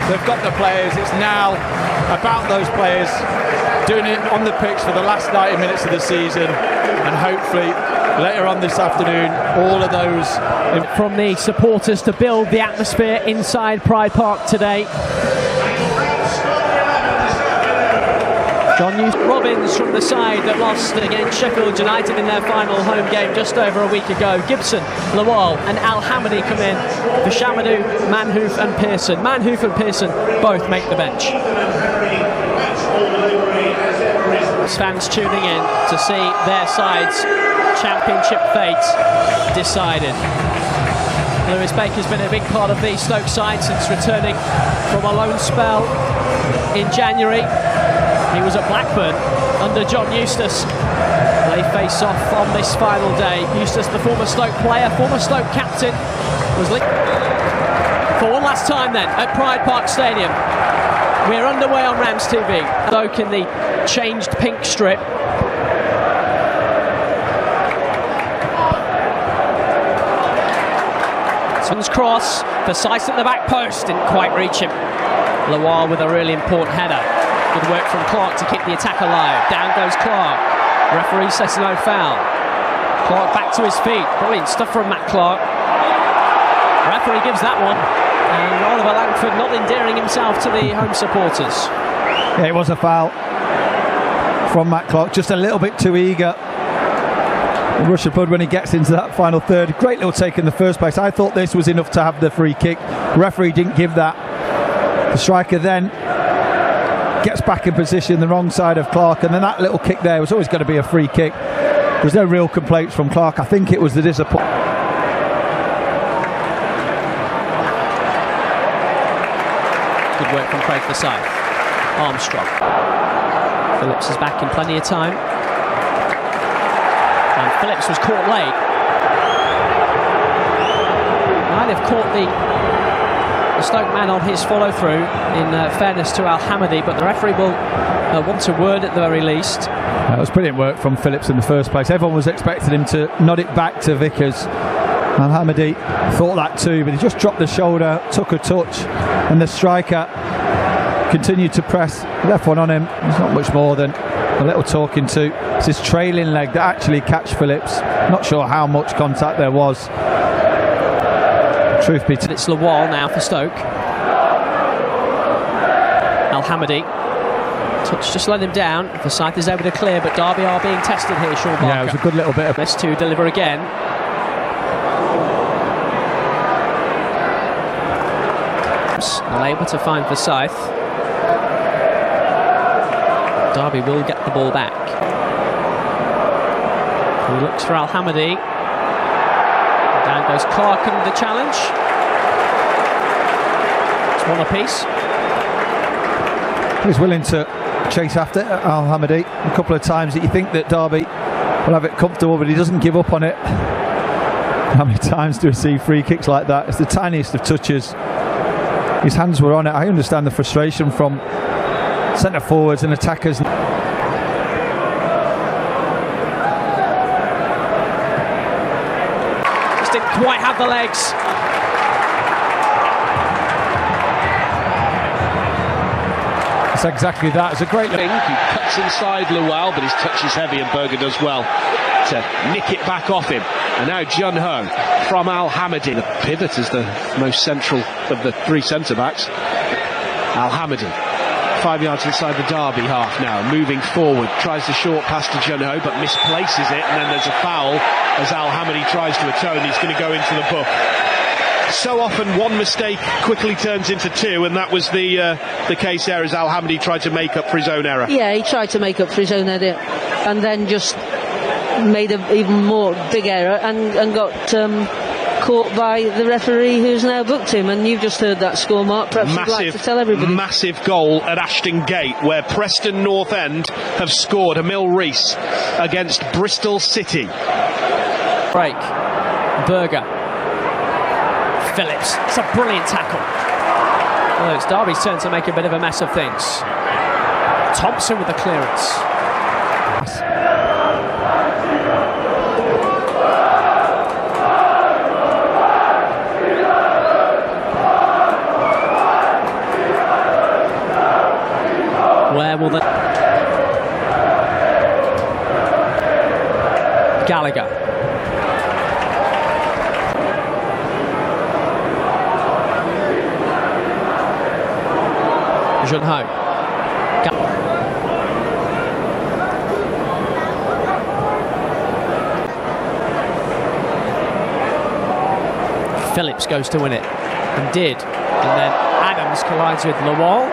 They've got the players. It's now about those players doing it on the pitch for the last 90 minutes of the season, and hopefully later on this afternoon all of those from the supporters to build the atmosphere inside Pride Park today. John Robbins from the side that lost against Sheffield United in their final home game just over a week ago. Gibson, Lawal and Al-Hamadi come in for Shamadou, Manhoof and Pearson. Manhoof and Pearson both make the bench. Fans tuning in to see their side's championship fate decided. Lewis Baker's been a big part of the Stoke side since returning from a loan spell in January. He was at Blackburn under John Eustace. They face off on this final day. Eustace, the former Stoke player, former Stoke captain, was linked for one last time then at Pride Park Stadium. We're underway on Rams TV. Stoke in the changed pink strip. Son's cross, precise at the back post, didn't quite reach him. Lawal with a really important header. Good work from Clark to keep the attack alive. Down goes Clark. Referee says no foul. Clark back to his feet. Brilliant stuff from Matt Clark. Referee gives that one. And Oliver Langford not endearing himself to the home supporters. Yeah, it was a foul from Matt Clark. Just a little bit too eager. The rush of blood when he gets into that final third. Great little take in the first place. I thought this was enough to have the free kick. Referee didn't give that. The striker then gets back in position, the wrong side of Clark, and then that little kick there was always going to be a free kick. There's no real complaints from Clark. I think it was the disappointment. Good work from Craig Forsyth. Armstrong. Phillips is back in plenty of time. And Phillips was caught late. Might have caught the Stoke man on his follow-through, in fairness to Al-Hamadi, but the referee will want a word at the very least. That was brilliant work from Phillips in the first place. Everyone was expecting him to nod it back to Vickers. Al-Hamadi thought that too, but he just dropped the shoulder, took a touch, and the striker continued to press, left one on him. There's not much more than a little talking to. It's his trailing leg that actually catch Phillips. Not sure how much contact there was. Truth be told, it's Lawal now for Stoke. Al-Hamadi. Touch just let him down. Forsyth is able to clear, but Derby are being tested here, Sean Barker. Yeah, it was a good little bit of this to deliver again. Unable to find Forsyth. Derby will get the ball back. He looks for Al-Hamadi. Down goes Clark and the challenge. It's one apiece. He's willing to chase after Al-Hamadi a couple of times. That you think that Derby will have it comfortable, but he doesn't give up on it. How many times do we see free kicks like that? It's the tiniest of touches. His hands were on it. I understand the frustration from centre forwards and attackers. Didn't quite have the legs. It's exactly that. It's a great thing. He cuts inside Lawal, but his touch is heavy, and Berger does well to nick it back off him. And now Jun Ho from Al-Hamadi. The pivot is the most central of the three centre-backs. Al-Hamadi, 5 yards inside the Derby half now, moving forward, tries the short pass to Jun Ho, but misplaces it, and then there's a foul as Al-Hamadi tries to atone. He's going to go into the book. So often one mistake quickly turns into two, and that was the case there as Al-Hamadi tried to make up for his own error. Yeah, he tried to make up for his own error, and then just made an even more big error and got caught by the referee who's now booked him. And you've just heard that score, Mark. Perhaps you'd like to tell everybody. Massive goal at Ashton Gate, where Preston North End have scored. Emil Rees against Bristol City. Break. Berger. Phillips. It's a brilliant tackle. Well, it's Derby's turn to make a bit of a mess of things. Thompson with the clearance. more than Gallagher. Junho. Phillips goes to win it, and did, and then Adams collides with Lawal.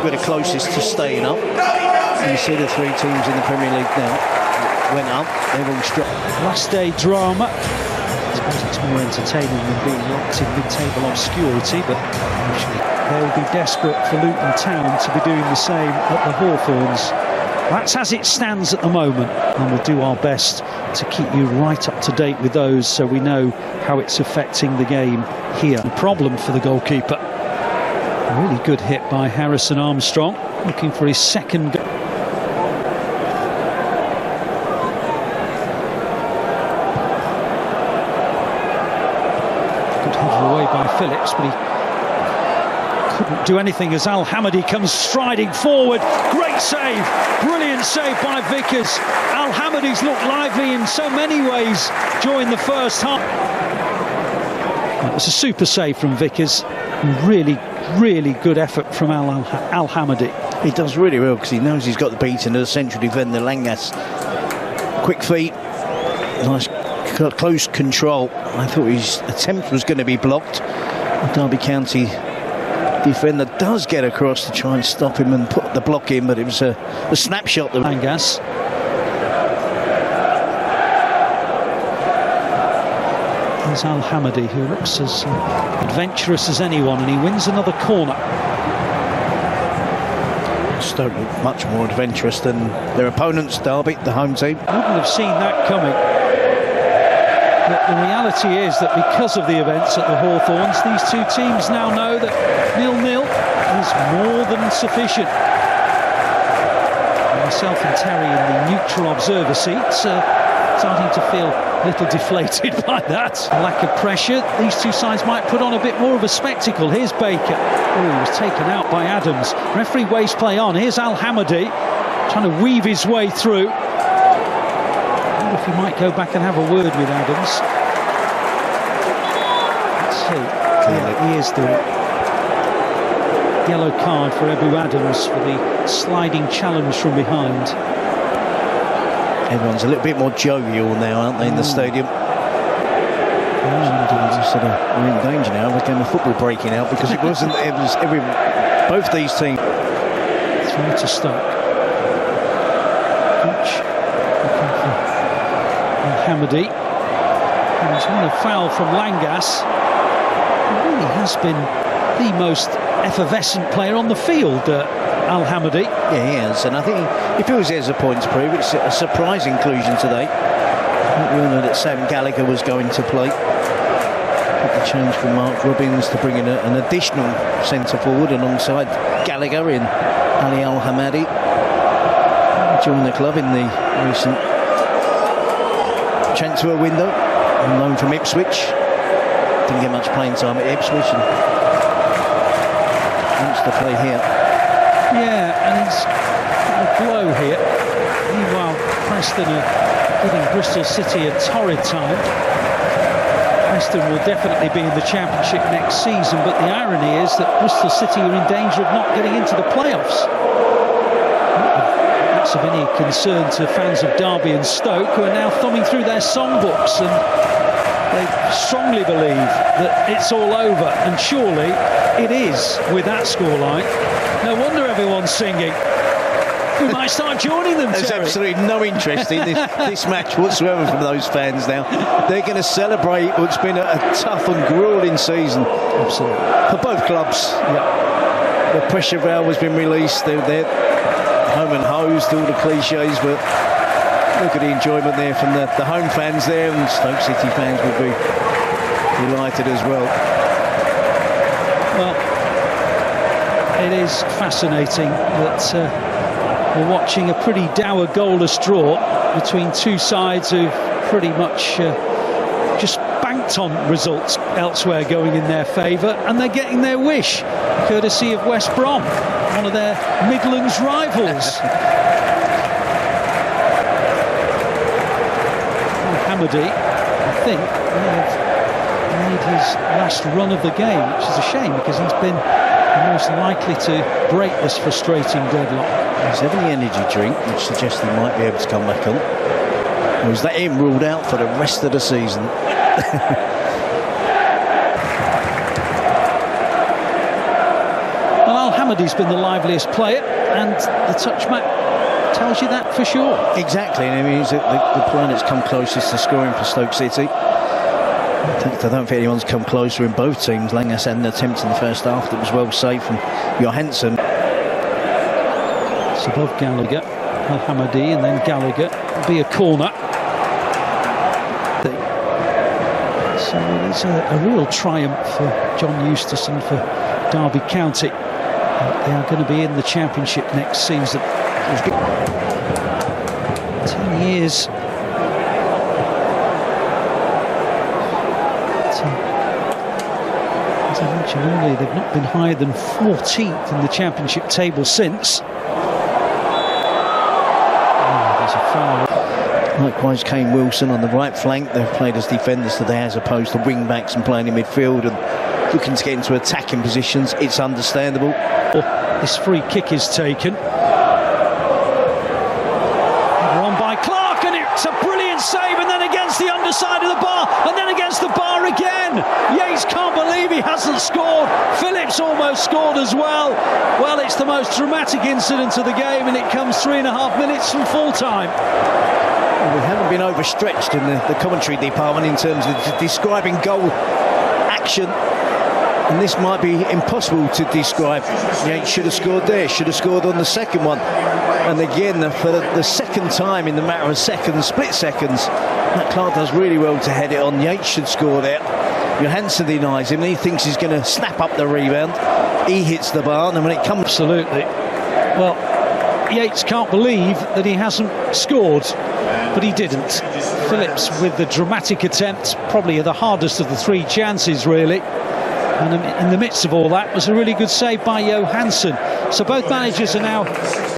We're the closest to staying up. You see the three teams in the Premier League now went up, they've all struck. Last day drama. I suppose it's more entertaining than being locked in mid-table obscurity, but they'll be desperate for Luton Town to be doing the same at the Hawthorns. That's as it stands at the moment, and we'll do our best to keep you right up to date with those so we know how it's affecting the game here. The problem for the goalkeeper. A really good hit by Harrison Armstrong, looking for his second goal. Good header away by Phillips, but he couldn't do anything as Al-Hamadi comes striding forward. Great save, brilliant save by Vickers. Al-Hamadi's looked lively in so many ways during the first half. It was a super save from Vickers. Really good effort from Al-Hamadi. He does really well because he knows he's got the beating of the central defender Langas. Quick feet, nice close control. I thought his attempt was going to be blocked. Derby County defender does get across to try and stop him and put the block in, but it was a snapshot. Langas. There's Al-Hamadi, who looks as adventurous as anyone, and he wins another corner. Stoke look much more adventurous than their opponents, Derby, the home team. Wouldn't have seen that coming. But the reality is that because of the events at the Hawthorns, these two teams now know that 0-0 is more than sufficient. And myself and Terry in the neutral observer seats starting to feel a little deflated by that. A lack of pressure. These two sides might put on a bit more of a spectacle. Here's Baker. Oh, he was taken out by Adams. Referee waves play on. Here's Al-Hamadi trying to weave his way through. If he might go back and have a word with Adams. Let's see. Yeah, he is doing it. Yellow card for Ebu Adams for the sliding challenge from behind. Everyone's a little bit more jovial now, aren't they, in the stadium? We're in danger now of a game of football breaking out, because it was both these teams. Throw to Stoke. Al-Hamadi. And he's won a foul from Langas. He really has been the most effervescent player on the field, Al-Hamadi. Yeah, he has, and I think if he was there as a points prove, it's a surprise inclusion today. I think we all know that Sam Gallagher was going to play. The change from Mark Robbins to bring in an additional centre forward alongside Gallagher in Ali Al-Hamadi. Joined the club in the recent transfer window, on loan from Ipswich. Didn't get much playing time at Ipswich and wants to play here. Yeah, and he's got a blow here. Meanwhile, Preston are giving Bristol City a torrid time. Preston will definitely be in the Championship next season, but the irony is that Bristol City are in danger of not getting into the playoffs. That's of any concern to fans of Derby and Stoke, who are now thumbing through their songbooks, and they strongly believe that it's all over, and surely it is with that scoreline. No wonder everyone's singing. We might start joining them, There's Terry. absolutely no interest in this match whatsoever from those fans now. They're going to celebrate what's been a tough and gruelling season. Absolutely. For both clubs. Yeah. The pressure valve has been released. They're home and hosed, all the cliches, but look at the enjoyment there from the home fans there, and Stoke City fans will be delighted as well. Well, it is fascinating that we're watching a pretty dour goalless draw between two sides who've pretty much just banked on results. elsewhere going in their favour, and they're getting their wish, courtesy of West Brom, one of their Midlands rivals. Hamadi, I think, may have made his last run of the game, which is a shame because he's been the most likely to break this frustrating deadlock. He's having the energy drink, which suggests he might be able to come back on. Or is that him ruled out for the rest of the season? Well, Al-Hamadi's been the liveliest player, and the touch map tells you that for sure. Exactly, and I mean, he's the player that's come closest to scoring for Stoke City. I don't think anyone's come closer in both teams. Langas had an attempt in the first half that was well saved from Johansson. It's above Gallagher, Al-Hamadi, and then Gallagher. It'll be a corner. So it's a real triumph for John Eustace and for Derby County. They are going to be in the Championship next season. 10 years. As I mentioned earlier, they've not been higher than 14th in the Championship table since. There's a foul. Likewise, Kane Wilson on the right flank. They've played as defenders today as opposed to wing backs and playing in midfield and looking to get into attacking positions. It's understandable. This free kick is taken. They're on by Clark, and it's a brilliant save, and then against the underside of the bar, and then against the bar again. Yates can't believe he hasn't scored. Phillips almost scored as well. Well, it's the most dramatic incident of the game, and it comes 3.5 minutes from full time. We haven't been overstretched in the commentary department in terms of describing goal action, and this might be impossible to describe. Yates should have scored there, should have scored on the second one, and again for the second time in the matter of seconds, split seconds, Matt Clark does really well to head it on. Yates should score there. Johansson denies him, and he thinks he's going to snap up the rebound. He hits the bar, and when it comes... Absolutely. Well, Yates can't believe that he hasn't scored, but he didn't. Phillips with the dramatic attempt, probably the hardest of the three chances, really. And in the midst of all that was a really good save by Johansson. So both managers are now